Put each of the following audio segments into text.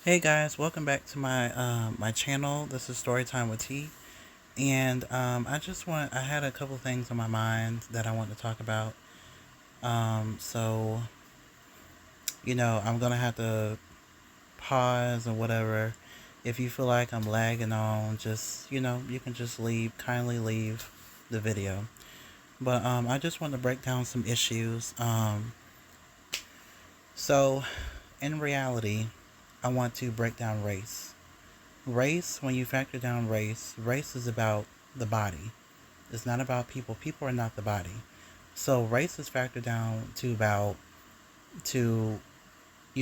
Hey guys, welcome back to my channel. This is Storytime with T, and I had a couple things on my mind that I want to talk about. So I'm gonna have to pause or whatever. If you feel like I'm lagging on, just you can just kindly leave the video. But I just want to break down some issues. So in reality, I want to break down race. Race, when you factor down race is about the body. It's not about people. People are not the body. So race is factored down to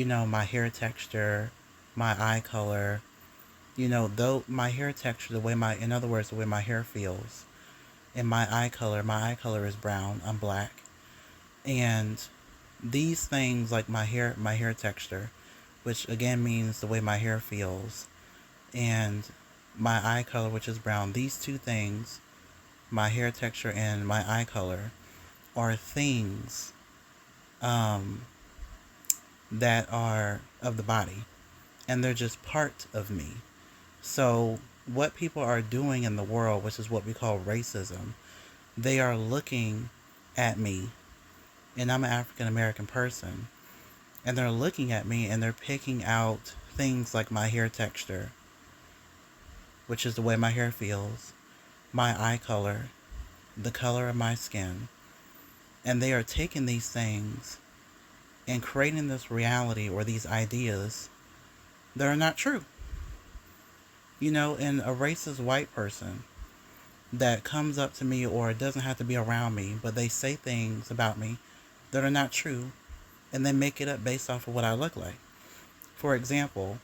my hair texture, my eye color, though my hair texture, in other words, the way my hair feels, and my eye color is brown. I'm black, and these things like my hair texture, which again means the way my hair feels, and my eye color, which is brown. These two things, my hair texture and my eye color, are things um, that are of the body, and they're just part of me. So, what people are doing in the world, which is what we call racism, they are looking at me, and I'm an African American person, and they're looking at me and they're picking out things like my hair texture, which is the way my hair feels, my eye color, the color of my skin, and they are taking these things and creating this reality or these ideas that are not true. And a racist white person that comes up to me, or doesn't have to be around me, but they say things about me that are not true, and they make it up based off of what I look like. For example,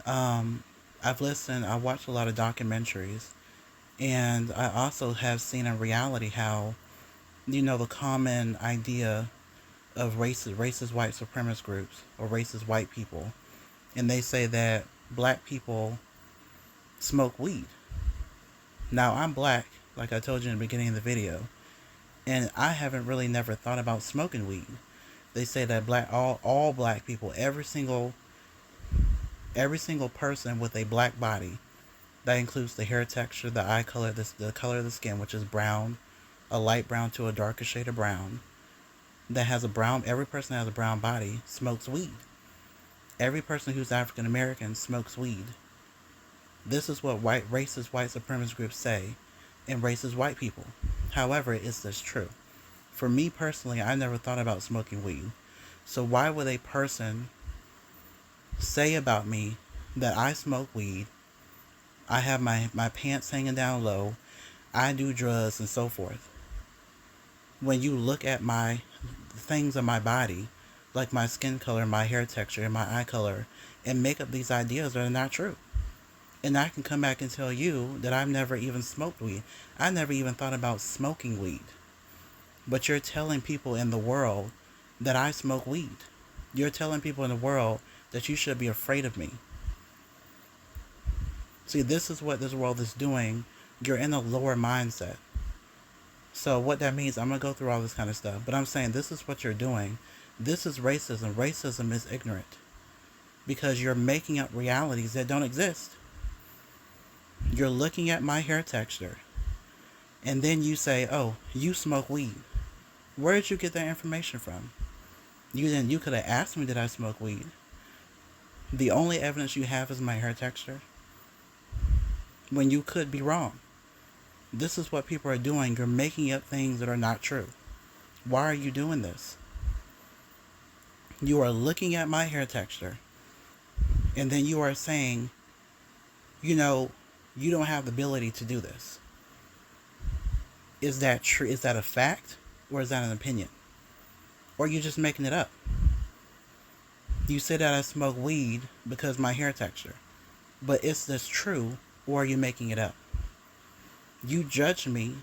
um, I watched a lot of documentaries, and I also have seen in reality how, the common idea of racist white supremacist groups or racist white people, and they say that black people smoke weed. Now I'm black, like I told you in the beginning of the video, and I haven't really never thought about smoking weed. They say that all black people, every single person with a black body, that includes the hair texture, the eye color, the color of the skin, which is brown, a light brown to a darker shade of brown, every person that has a brown body smokes weed. Every person who's African American smokes weed. This is what racist white supremacist groups say, and racist white people. However, is this true? For me personally, I never thought about smoking weed. So why would a person say about me that I smoke weed, I have my pants hanging down low, I do drugs and so forth? When you look at my things on my body, like my skin color, my hair texture, and my eye color, and make up these ideas that are not true. And I can come back and tell you that I've never even smoked weed. I never even thought about smoking weed. But you're telling people in the world that I smoke weed. You're telling people in the world that you should be afraid of me. See, this is what this world is doing. You're in a lower mindset. So what that means, I'm going to go through all this kind of stuff. But I'm saying this is what you're doing. This is racism. Racism is ignorant. Because you're making up realities that don't exist. You're looking at my hair texture, and then you say, oh, you smoke weed. Where did you get that information from? You could have asked me, did I smoke weed? The only evidence you have is my hair texture, when you could be wrong. This is what people are doing. You're making up things that are not true. Why are you doing this? You are looking at my hair texture, and then you are saying, you don't have the ability to do this. Is that true? Is that a fact? Or is that an opinion? Or are you just making it up? You say that I smoke weed because my hair texture. But is this true, or are you making it up? You judge me.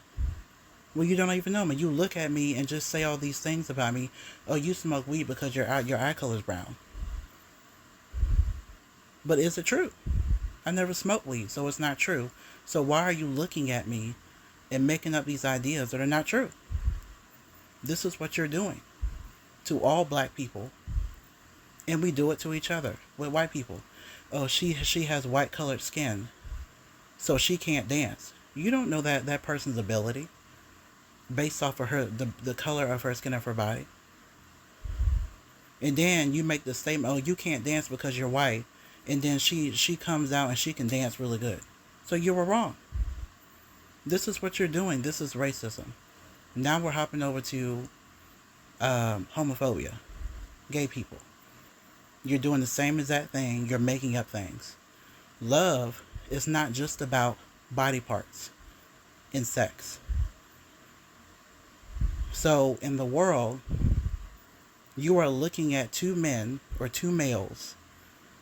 Well, you don't even know me. You look at me and just say all these things about me. Oh, you smoke weed because your eye color is brown. But is it true? I never smoked weed, so it's not true. So why are you looking at me and making up these ideas that are not true? This is what you're doing to all black people And we do it to each other with white people. Oh, she has white colored skin, so she can't dance. You don't know that person's ability based off of the color of her skin of her body. And then you make the statement, oh, you can't dance because you're white. And then she comes out and she can dance really good. So you were wrong. This is what you're doing. This is racism. Now we're hopping over to homophobia, gay people. You're doing the same exact thing. You're making up things. Love is not just about body parts and sex. So in the world, you are looking at two men or two males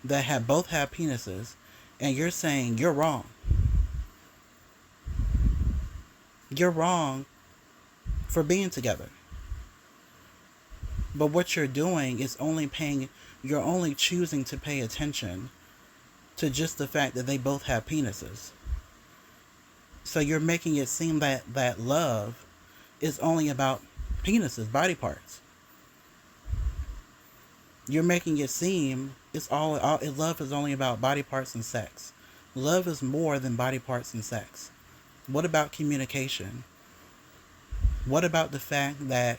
that have both have penises, and you're saying you're wrong. You're wrong for being together. But what you're doing is you're only choosing to pay attention to just the fact that they both have penises. So you're making it seem that love is only about penises, body parts. You're making it seem love is only about body parts and sex. Love is more than body parts and sex. What about communication? What about the fact that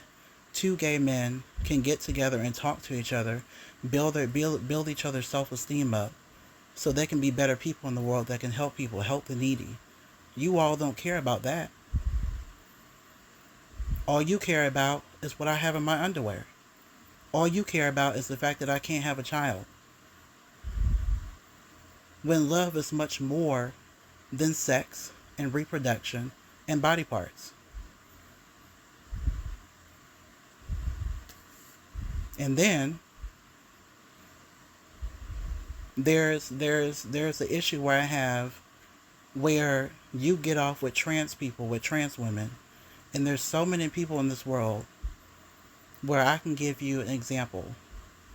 two gay men can get together and talk to each other, build each other's self-esteem up, so they can be better people in the world that can help people, help the needy? You all don't care about that. All you care about is what I have in my underwear. All you care about is the fact that I can't have a child. When love is much more than sex and reproduction and body parts. And then there's the issue where you get off with trans people, with trans women, and there's so many people in this world where I can give you an example.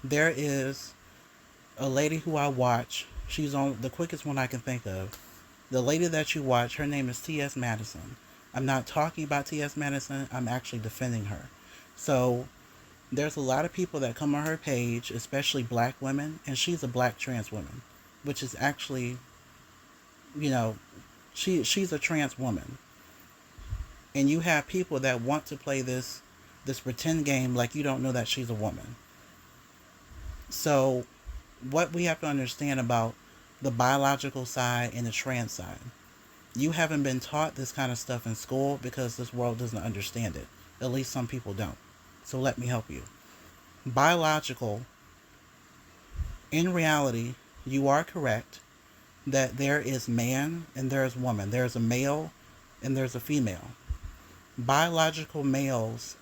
There is a lady who I watch. She's on the quickest one I can think of. The lady that you watch, her name is T.S. Madison. I'm not talking about T.S. Madison. I'm actually defending her. So there's a lot of people that come on her page, especially black women, and she's a black trans woman, which is actually, she's a trans woman. And you have people that want to play this pretend game like you don't know that she's a woman. So what we have to understand about the biological side and the trans side. You haven't been taught this kind of stuff in school because this world doesn't understand it. At least some people don't. So let me help you. Biological, in reality, you are correct that there is man and there is woman. There's a male and there's a female. Biological males,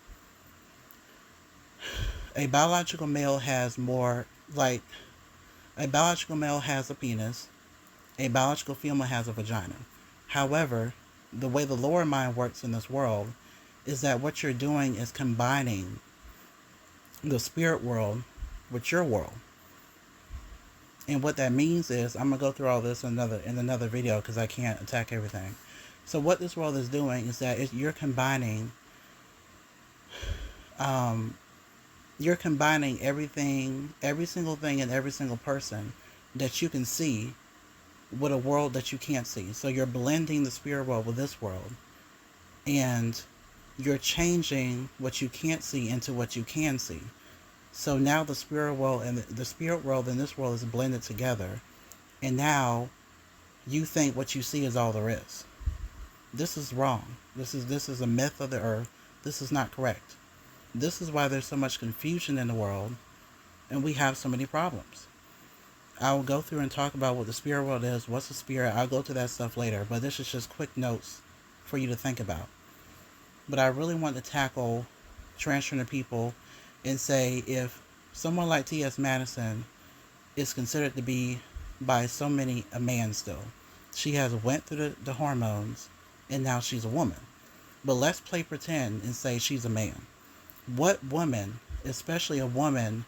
a biological male has more, like, a biological male has a penis, a biological female has a vagina. However, the way the lower mind works in this world is that what you're doing is combining the spirit world with your world. And what that means is, I'm going to go through all this in another video because I can't attack everything. So what this world is doing is that you're combining everything, every single thing and every single person that you can see with a world that you can't see. So you're blending the spirit world with this world. And you're changing what you can't see into what you can see. So now the spirit world and this world is blended together. And now you think what you see is all there is. This is wrong. This is a myth of the earth. This is not correct. This is why there's so much confusion in the world and we have so many problems. I will go through and talk about what the spirit world is, what's the spirit. I'll go to that stuff later, but this is just quick notes for you to think about. But I really want to tackle transgender people and say, if someone like T.S. Madison is considered to be by so many a man still, she has went through the hormones and now she's a woman. But let's play pretend and say she's a man. What woman, especially a woman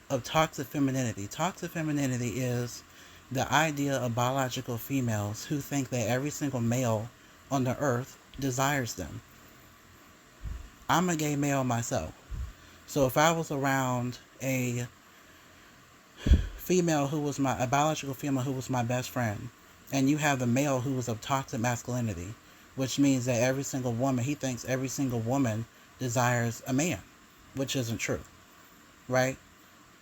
of toxic femininity? Toxic femininity is the idea of biological females who think that every single male on the earth desires them. I'm a gay male myself. So if I was around a female who was a biological female who was my best friend, and you have the male who was of toxic masculinity, which means that every single woman, he thinks every single woman desires a man, which isn't true, right?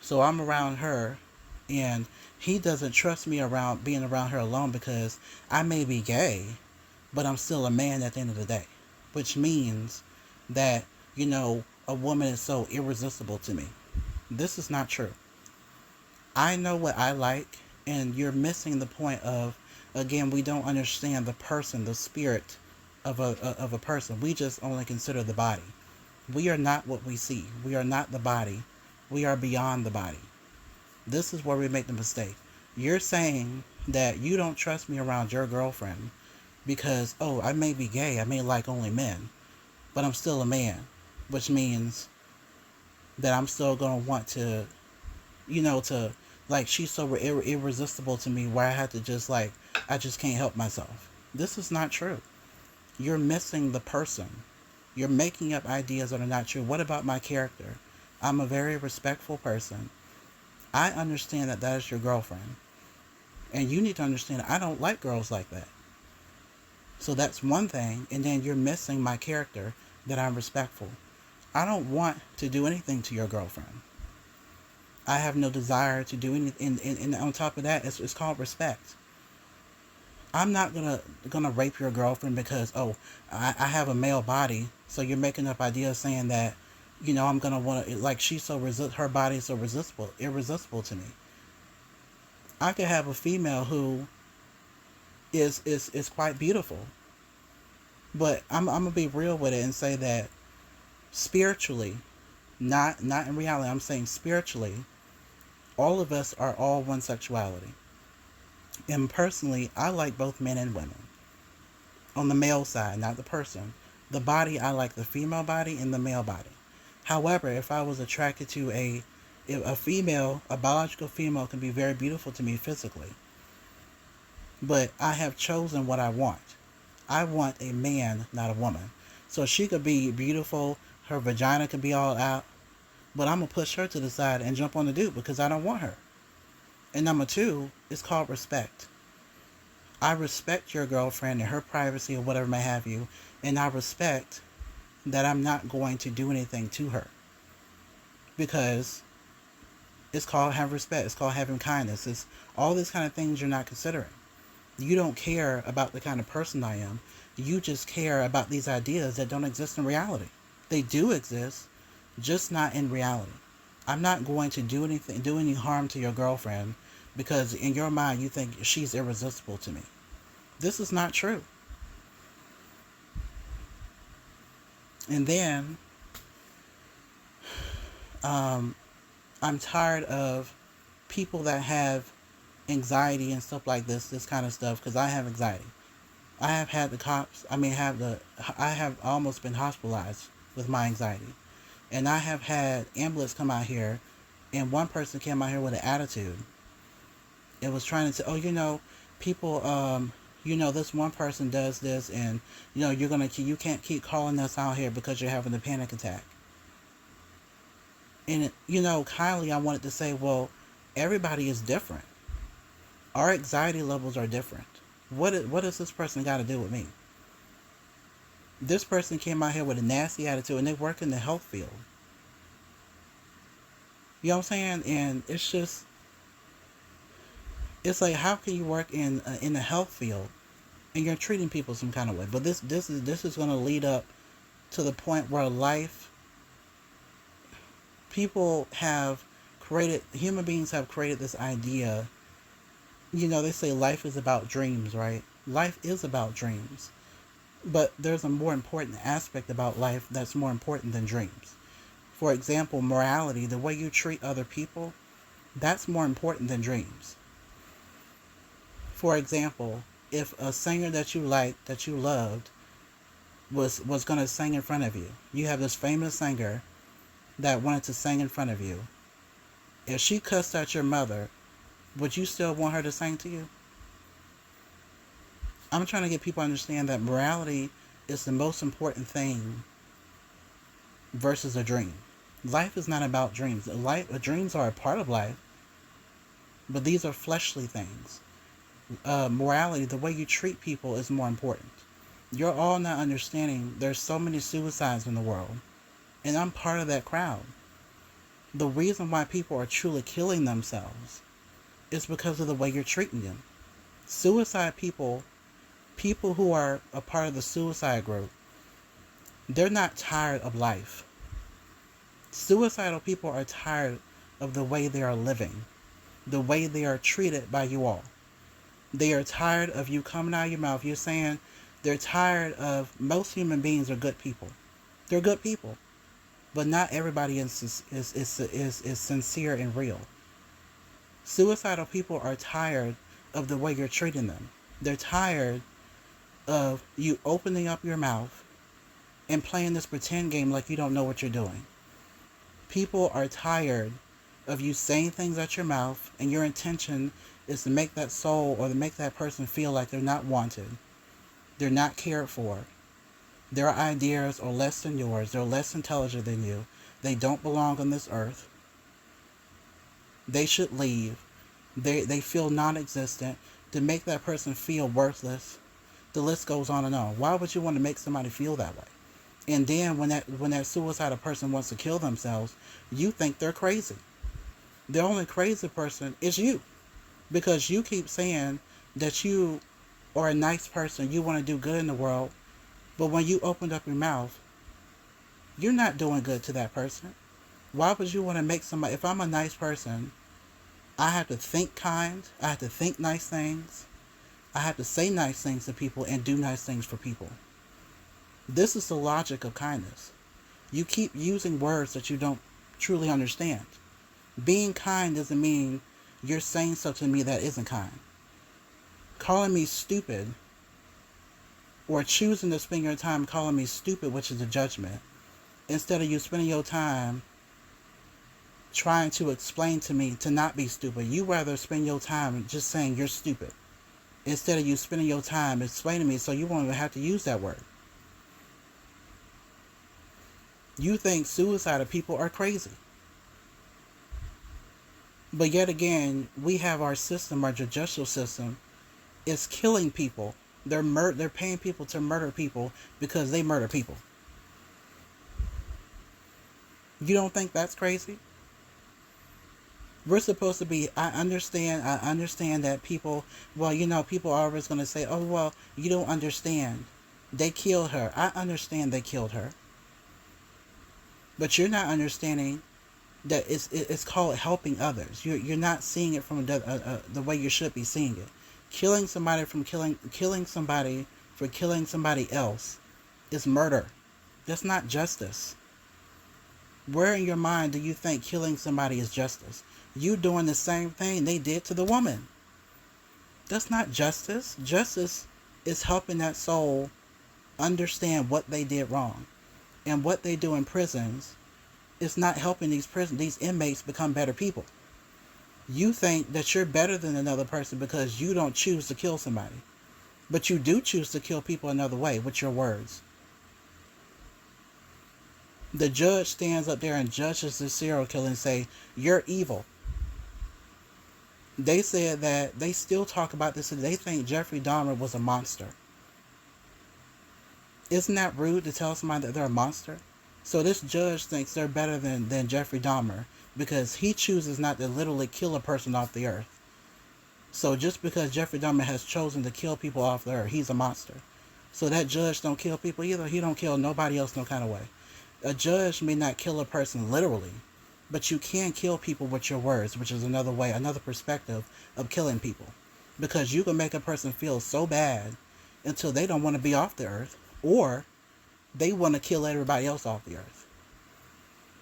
So I'm around her, and he doesn't trust me around being around her alone because I may be gay, but I'm still a man at the end of the day, which means that, a woman is so irresistible to me. This is not true. I know what I like, and you're missing the point of, again, we don't understand the person, the spirit of a person. We just only consider the body. We are not what we see. We are not the body. We are beyond the body. This is where we make the mistake. You're saying that you don't trust me around your girlfriend because, oh, I may be gay, I may like only men, but I'm still a man, which means that I'm still going to want to, she's so irresistible to me where I have to just, I just can't help myself. This is not true. You're missing the person. You're making up ideas that are not true. What about my character? I'm a very respectful person. I understand that that is your girlfriend. And you need to understand I don't like girls like that. So that's one thing. And then you're missing my character, that I'm respectful. I don't want to do anything to your girlfriend. I have no desire to do anything. And on top of that, it's called respect. I'm not gonna rape your girlfriend because, oh, I have a male body. So you're making up ideas saying that, I'm gonna want to, she's so her body is so irresistible to me. I could have a female who is quite beautiful, but I'm gonna be real with it and say that spiritually, not in reality, I'm saying spiritually, all of us are all one sexuality. And personally, I like both men and women. On the male side, not the person. The body, I like the female body and the male body. However, if I was attracted to a female, a biological female can be very beautiful to me physically. But I have chosen what I want. I want a man, not a woman. So she could be beautiful, her vagina could be all out, but I'm going to push her to the side and jump on the dude because I don't want her. And number two, it's called respect. I respect your girlfriend and her privacy or whatever may have you, and I respect that I'm not going to do anything to her. Because it's called having respect. It's called having kindness. It's all these kind of things you're not considering. You don't care about the kind of person I am. You just care about these ideas that don't exist in reality. They do exist, just not in reality. I'm not going to do any harm to your girlfriend because in your mind you think she's irresistible to me. This is not true. And then, I'm tired of people that have anxiety and stuff like this kind of stuff, because I have anxiety. I have had I have almost been hospitalized with my anxiety. And I have had ambulance come out here, and one person came out here with an attitude. It was trying to say, oh, people, this one person does this, and, you can't keep calling us out here because you're having a panic attack. And, kindly, I wanted to say, well, everybody is different. Our anxiety levels are different. What does this person got to do with me? This person came out here with a nasty attitude, and they work in the health field. You know what I'm saying? And it's just, it's like, how can you work in the health field and you're treating people some kind of way? But this is going to lead up to the point where human beings have created this idea. They say life is about dreams, right? Life is about dreams. But there's a more important aspect about life that's more important than dreams. For example, morality, the way you treat other people, that's more important than dreams. For example, if a singer that you liked, that you loved, was going to sing in front of you. You have this famous singer that wanted to sing in front of you. If she cussed out your mother, would you still want her to sing to you? I'm trying to get people to understand that morality is the most important thing versus a dream. Life is not about dreams. Dreams are a part of life, But these are fleshly things. Morality, the way you treat people, is more important. You're all not understanding there's so many suicides in the world, and I'm part of that crowd. The reason why people are truly killing themselves is because of the way you're treating them. Suicide people, people who are a part of the suicide group, they're not tired of life. Suicidal people are tired of the way they are living, the way they are treated by you all. They are tired of you coming out of your mouth. You're saying they're tired of, most human beings are good people. They're good people. But not everybody is sincere and real. Suicidal people are tired of the way you're treating them. They're tired of you opening up your mouth and playing this pretend game like you don't know what you're doing. People are tired of you saying things out your mouth and your intention is to make that soul or to make that person feel like they're not wanted. They're not cared for. Their ideas are less than yours. They're less intelligent than you. They don't belong on this earth. They should leave. They feel non-existent. To make that person feel worthless, the list goes on and on. Why would you want to make somebody feel that way? And then when that suicidal person wants to kill themselves, you think they're crazy. The only crazy person is you. Because you keep saying that you are a nice person, you want to do good in the world, but when you opened up your mouth, you're not doing good to that person. Why would you want to make somebody... If I'm a nice person, I have to think kind, I have to think nice things, I have to say nice things to people and do nice things for people. This is the logic of kindness. You keep using words that you don't truly understand. Being kind doesn't mean you're saying something to me that isn't kind. Calling me stupid, or choosing to spend your time calling me stupid, which is a judgment, instead of you spending your time trying to explain to me to not be stupid. You rather spend your time just saying you're stupid, instead of you spending your time explaining to me so you won't even have to use that word. You think suicidal people are crazy. But yet again, we have our system, our judicial system, is killing people. They're paying people to murder people because they murder people. You don't think that's crazy? We're supposed to be, I understand that people, people are always going to say, oh, well, you don't understand. They killed her. I understand they killed her. But you're not understanding that it's called helping others. You're not seeing it from the way you should be seeing it. Killing somebody for killing somebody else is murder. That's not justice. Where in your mind do you think killing somebody is justice? You doing the same thing they did to the woman. That's not justice. Justice is helping that soul understand what they did wrong. And what they do in prisons is not helping these inmates become better people. You think that you're better than another person because you don't choose to kill somebody. But you do choose to kill people another way with your words. The judge stands up there and judges the serial killer and say, you're evil. They said that they still talk about this and they think Jeffrey Dahmer was a monster. Isn't that rude to tell somebody that they're a monster? So this judge thinks they're better than Jeffrey Dahmer because he chooses not to literally kill a person off the earth. So just because Jeffrey Dahmer has chosen to kill people off the earth, he's a monster. So that judge don't kill people either. He don't kill nobody else no kind of way. A judge may not kill a person literally, but you can kill people with your words, which is another way, another perspective of killing people. Because you can make a person feel so bad until they don't want to be off the earth, or they want to kill everybody else off the earth.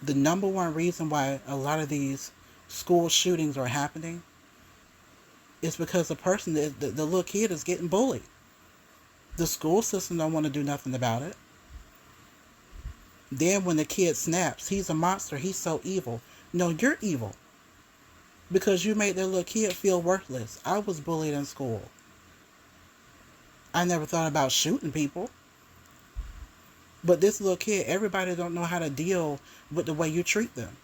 The number one reason why a lot of these school shootings are happening is because the little kid is getting bullied. The school system don't want to do nothing about it. Then when the kid snaps, he's a monster, he's so evil. No, you're evil. Because you made that little kid feel worthless. I was bullied in school. I never thought about shooting people. But this little kid, everybody don't know how to deal with the way you treat them.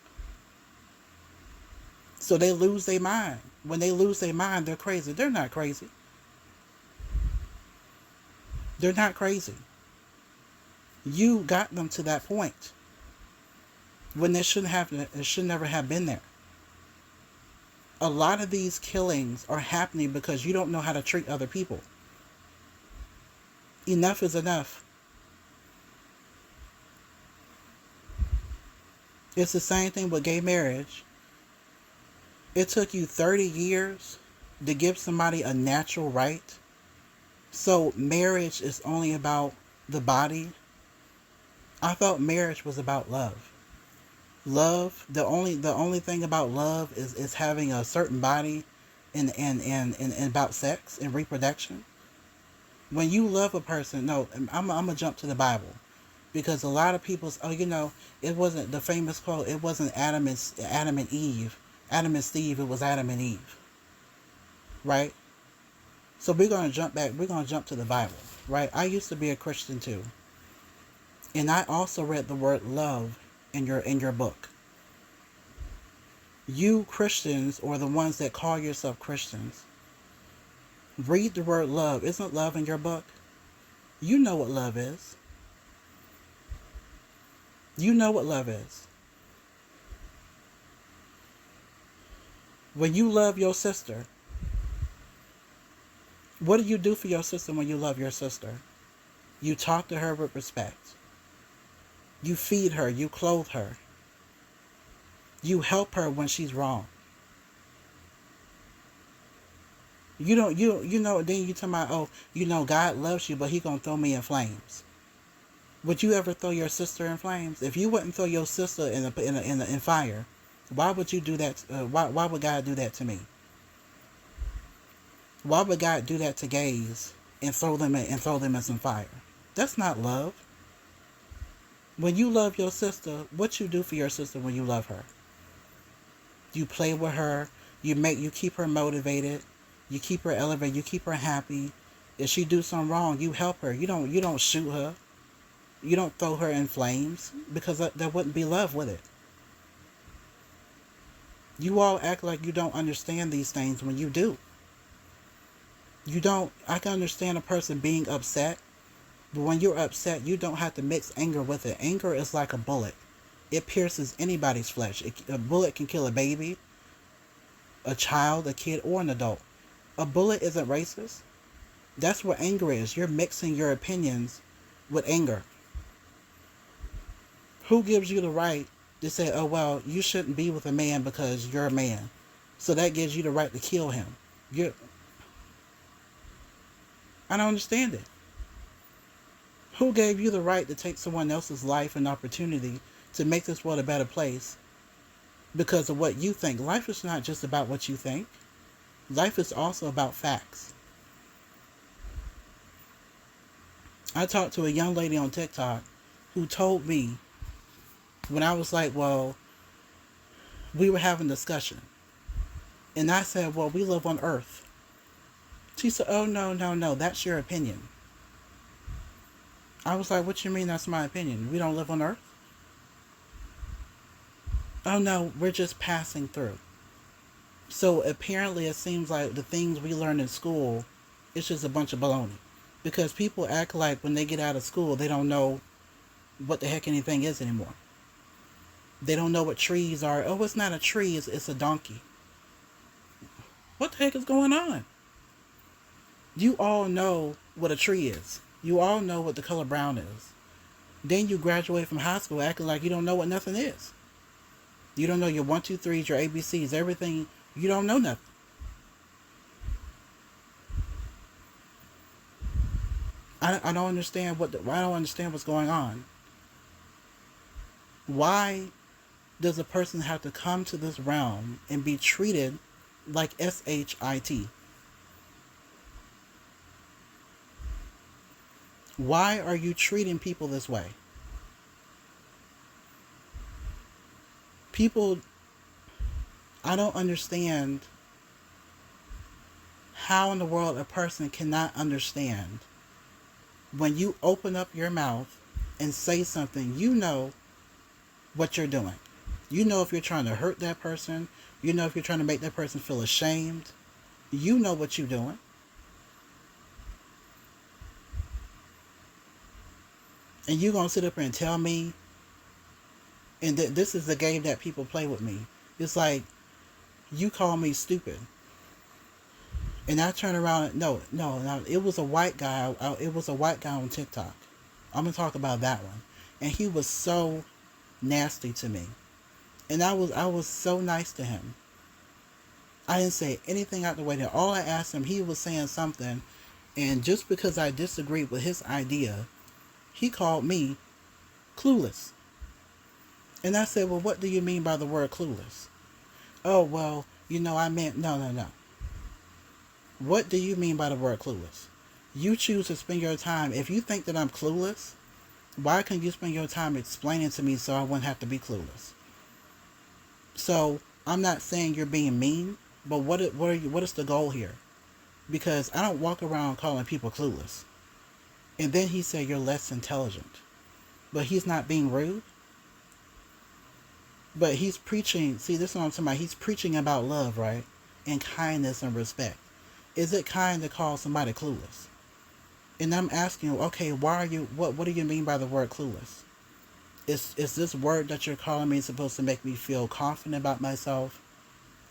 So they lose their mind. When they lose their mind, they're crazy. They're not crazy. They're not crazy. You got them to that point when they shouldn't have. It should never have been there. A lot of these killings are happening because you don't know how to treat other people. Enough is enough. It's the same thing with gay marriage. It took you 30 years to give somebody a natural right. So marriage is only about the body. I thought marriage was about love. Love, the only thing about love is having a certain body and about sex and reproduction. When you love a person, no, I'm gonna jump to the Bible. Because a lot of people's, it wasn't the famous quote, it wasn't Adam and Eve. Adam and Steve, it was Adam and Eve. Right? So we're going to jump to the Bible. Right? I used to be a Christian too. And I also read the word love in your book. You Christians, or the ones that call yourself Christians, read the word love. Isn't love in your book? You know what love is. You know what love is. When you love your sister, what do you do for your sister when you love your sister? You talk to her with respect. You feed her, you clothe her. You help her when she's wrong. You don't then you tell me, God loves you, but he gonna throw me in flames. Would you ever throw your sister in flames? If you wouldn't throw your sister in fire, why would you do that? Why would God do that to me? Why would God do that to gays and throw them in some fire? That's not love. When you love your sister, what you do for your sister when you love her? You play with her. You keep her motivated. You keep her elevated. You keep her happy. If she do something wrong, you help her. You don't shoot her. You don't throw her in flames, because there wouldn't be love with it. You all act like you don't understand these things when you do. You don't. I can understand a person being upset, but when you're upset, you don't have to mix anger with it. Anger is like a bullet. It pierces anybody's flesh. A bullet can kill a baby, a child, a kid, or an adult. A bullet isn't racist. That's what anger is. You're mixing your opinions with anger. Who gives you the right to say, oh, well, you shouldn't be with a man because you're a man? So that gives you the right to kill him. I don't understand it. Who gave you the right to take someone else's life and opportunity to make this world a better place because of what you think? Life is not just about what you think. Life is also about facts. I talked to a young lady on TikTok who told me, when I was like, well, we were having a discussion. And I said, well, we live on Earth. She said, oh, no, that's your opinion. I was like, what you mean that's my opinion? We don't live on Earth? Oh, no, we're just passing through. So apparently it seems like the things we learn in school, it's just a bunch of baloney. Because people act like when they get out of school, they don't know what the heck anything is anymore. They don't know what trees are. Oh, it's not a tree, it's a donkey. What the heck is going on? You all know what a tree is. You all know what the color brown is. Then you graduate from high school acting like you don't know what nothing is. You don't know your 1, 2, 3s, your ABCs, everything. You don't know nothing. I don't understand I don't understand what's going on. Why does a person have to come to this realm and be treated like SHIT? Why are you treating people this way? People, I don't understand how in the world a person cannot understand when you open up your mouth and say something, you know what you're doing. You know if you're trying to hurt that person, You know if you're trying to make that person feel ashamed. You know what you're doing. And you gonna sit up here and tell me, and this is the game that people play with me. It's like, you call me stupid. And I turn around and, no, it was a white guy. It was a white guy on TikTok. I'm gonna talk about that one. And he was so nasty to me. And I was so nice to him. I didn't say anything out the way there. All I asked him, he was saying something, and just because I disagreed with his idea, he called me clueless. And I said, well, what do you mean by the word clueless? Oh, well, I meant, no. What do you mean by the word clueless? You choose to spend your time. If you think that I'm clueless, why can't you spend your time explaining to me so I wouldn't have to be clueless? So I'm not saying you're being mean, but what is the goal here? Because I don't walk around calling people clueless. And then he said you're less intelligent. But he's not being rude. But he's preaching, see, this is what I'm talking about. He's preaching about love, right? And kindness and respect. Is it kind to call somebody clueless? And I'm asking you, okay, what do you mean by the word clueless? Is this word that you're calling me supposed to make me feel confident about myself?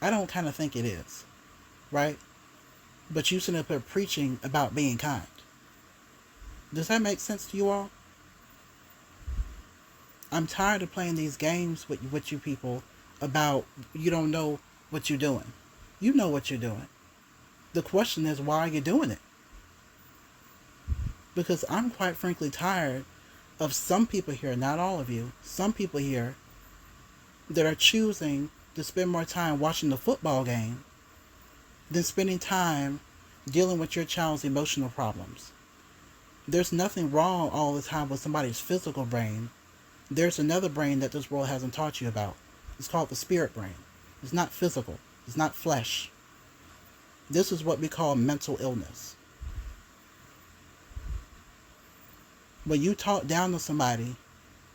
I don't kind of think it is, right? But you sit up here preaching about being kind. Does that make sense to you all? I'm tired of playing these games with you people about you don't know what you're doing. You know what you're doing. The question is, why are you doing it? Because I'm quite frankly tired of some people here, not all of you, some people here that are choosing to spend more time watching the football game than spending time dealing with your child's emotional problems. There's nothing wrong all the time with somebody's physical brain. There's another brain that this world hasn't taught you about. It's called the spirit brain. It's not physical. It's not flesh. This is what we call mental illness. When you talk down to somebody,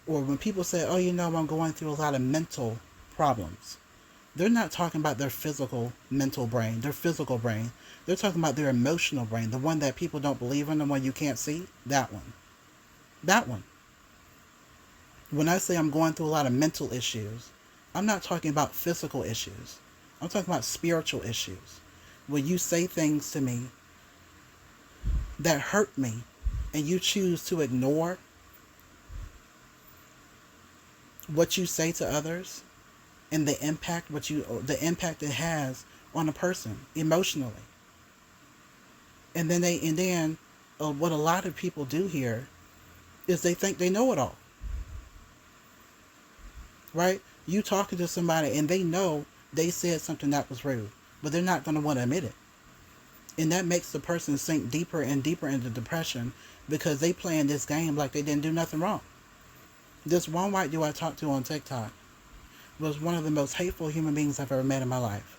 or when people say, oh, I'm going through a lot of mental problems, they're not talking about their physical mental brain, their physical brain. They're talking about their emotional brain, the one that people don't believe in, the one you can't see. That one. That one. When I say I'm going through a lot of mental issues, I'm not talking about physical issues. I'm talking about spiritual issues. When you say things to me that hurt me, and you choose to ignore what you say to others and the impact it has on a person emotionally. And then what a lot of people do here is they think they know it all. Right? You talking to somebody and they know they said something that was rude, but they're not going to want to admit it. And that makes the person sink deeper and deeper into depression because they playing this game like they didn't do nothing wrong. This one white dude I talked to on TikTok was one of the most hateful human beings I've ever met in my life.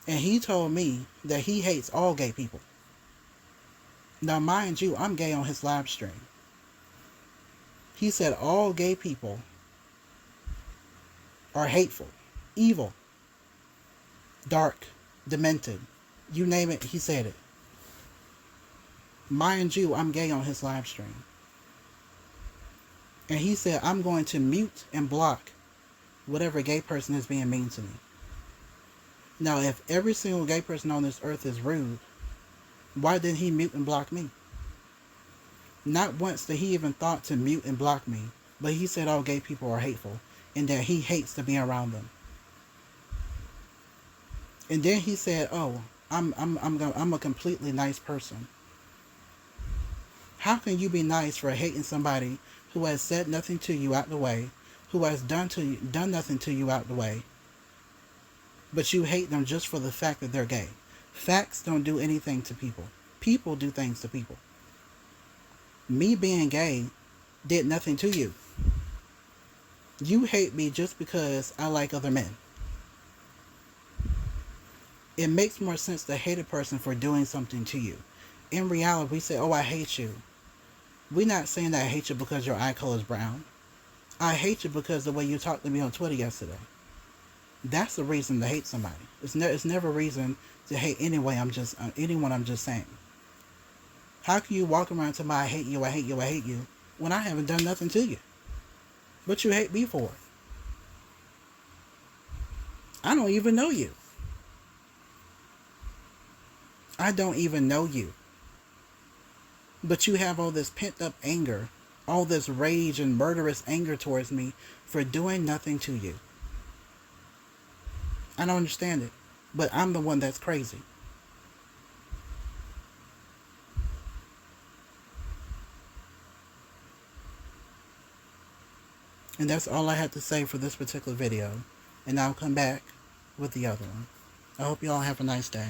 And he told me that he hates all gay people. Now, mind you, I'm gay on his live stream. He said all gay people are hateful, evil, dark, demented. You name it, he said it. Mind you, I'm gay on his live stream. And he said, I'm going to mute and block whatever gay person is being mean to me. Now, if every single gay person on this earth is rude, why didn't he mute and block me? Not once did he even thought to mute and block me, but he said all gay people are hateful and that he hates to be around them. And then he said, "Oh, I'm a completely nice person." How can you be nice for hating somebody who has said nothing to you out the way, who has done nothing to you out the way, but you hate them just for the fact that they're gay? Facts don't do anything to people. People do things to people. Me being gay did nothing to you. You hate me just because I like other men. It makes more sense to hate a person for doing something to you. In reality, we say, "Oh, I hate you." We're not saying that I hate you because your eye color is brown. I hate you because the way you talked to me on Twitter yesterday. That's the reason to hate somebody. It's never a reason to hate anyway. Anyone. I'm just saying. How can you walk around to my I hate you, I hate you, I hate you, when I haven't done nothing to you? What you hate me for? I don't even know you. I don't even know you. But you have all this pent up anger, all this rage and murderous anger towards me for doing nothing to you. I don't understand it. But I'm the one that's crazy. And that's all I had to say for this particular video. And I'll come back with the other one. I hope you all have a nice day.